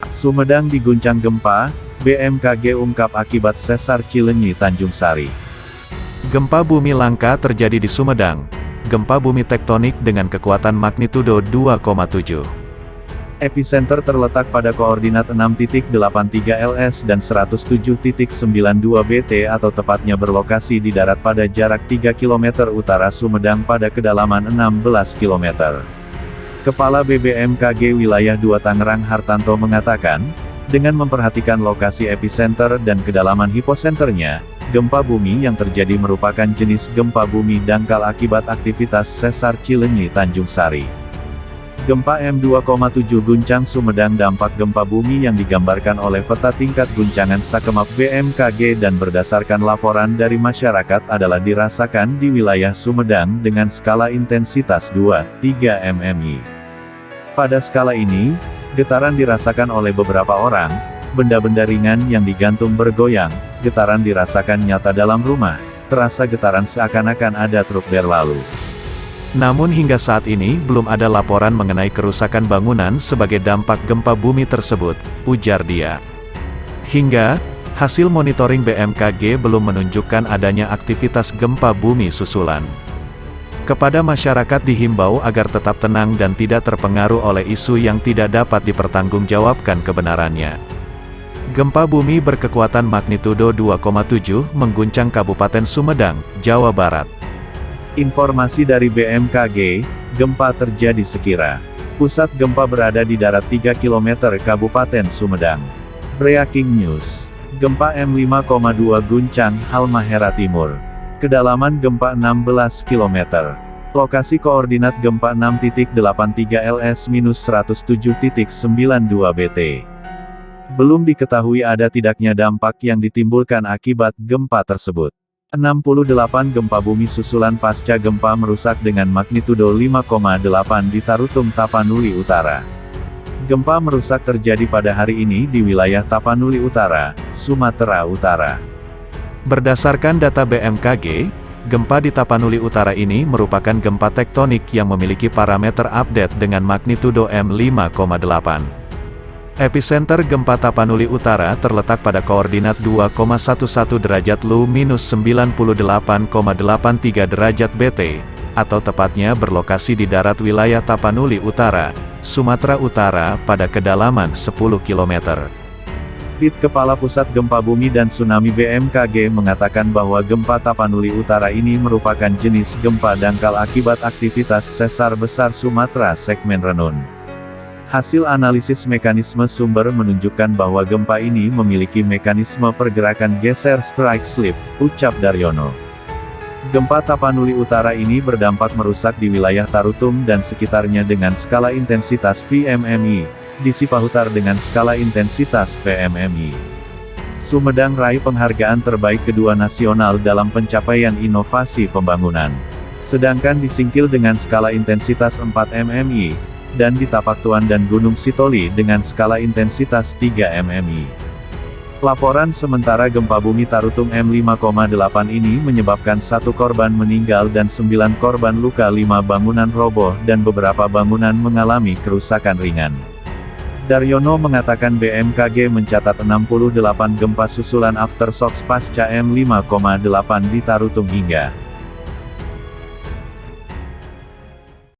Sumedang diguncang gempa, BMKG ungkap akibat sesar Cileunyi Tanjung Sari. Gempa bumi langka terjadi di Sumedang. Gempa bumi tektonik dengan kekuatan magnitudo 2,7. Epicenter terletak pada koordinat 6.83 LS dan 107.92 BT atau tepatnya berlokasi di darat pada jarak 3 km utara Sumedang pada kedalaman 16 km. Kepala BBMKG Wilayah 2 Tangerang Hartanto mengatakan, dengan memperhatikan lokasi epicenter dan kedalaman hiposenternya, gempa bumi yang terjadi merupakan jenis gempa bumi dangkal akibat aktivitas sesar Cileunyi Tanjung Sari. Gempa M2,7 guncang Sumedang. Dampak gempa bumi yang digambarkan oleh peta tingkat guncangan Sakemap BMKG dan berdasarkan laporan dari masyarakat adalah dirasakan di wilayah Sumedang dengan skala intensitas 2,3 mmi. Pada skala ini, getaran dirasakan oleh beberapa orang, benda-benda ringan yang digantung bergoyang, getaran dirasakan nyata dalam rumah, terasa getaran seakan-akan ada truk berlalu. Namun hingga saat ini belum ada laporan mengenai kerusakan bangunan sebagai dampak gempa bumi tersebut, ujar dia. Hingga, hasil monitoring BMKG belum menunjukkan adanya aktivitas gempa bumi susulan. Kepada masyarakat dihimbau agar tetap tenang dan tidak terpengaruh oleh isu yang tidak dapat dipertanggungjawabkan kebenarannya. Gempa bumi berkekuatan magnitudo 2,7 mengguncang Kabupaten Sumedang, Jawa Barat. Informasi dari BMKG, gempa terjadi sekira. Pusat gempa berada di darat 3 km Kabupaten Sumedang. Breaking news. Gempa M5,2 guncang Halmahera Timur. Kedalaman gempa 16 km. Lokasi koordinat gempa 6.83 LS-107.92 BT. Belum diketahui ada tidaknya dampak yang ditimbulkan akibat gempa tersebut. 68 gempa bumi susulan pasca gempa merusak dengan magnitudo 5,8 di Tarutung Tapanuli Utara. Gempa merusak terjadi pada hari ini di wilayah Tapanuli Utara, Sumatera Utara. Berdasarkan data BMKG, gempa di Tapanuli Utara ini merupakan gempa tektonik yang memiliki parameter update dengan magnitudo M5,8. Epicenter gempa Tapanuli Utara terletak pada koordinat 2,11 derajat Lu minus 98,83 derajat BT, atau tepatnya berlokasi di darat wilayah Tapanuli Utara, Sumatera Utara pada kedalaman 10 km. Dit Kepala Pusat Gempa Bumi dan Tsunami BMKG mengatakan bahwa gempa Tapanuli Utara ini merupakan jenis gempa dangkal akibat aktivitas sesar besar Sumatera segmen Renun. Hasil analisis mekanisme sumber menunjukkan bahwa gempa ini memiliki mekanisme pergerakan geser strike-slip, ucap Daryono. Gempa Tapanuli Utara ini berdampak merusak di wilayah Tarutung dan sekitarnya dengan skala intensitas VMMI, di Sipahutar dengan skala intensitas VMMI. Sumedang raih penghargaan terbaik kedua nasional dalam pencapaian inovasi pembangunan. Sedangkan di Singkil dengan skala intensitas 4 mmi, dan di Tapaktuan dan Gunung Sitoli dengan skala intensitas 3 mmi. Laporan sementara gempa bumi Tarutung M5,8 ini menyebabkan 1 korban meninggal dan 9 korban luka, 5 bangunan roboh dan beberapa bangunan mengalami kerusakan ringan. Daryono mengatakan BMKG mencatat 68 gempa susulan aftershocks pasca M5,8 di Tarutung hingga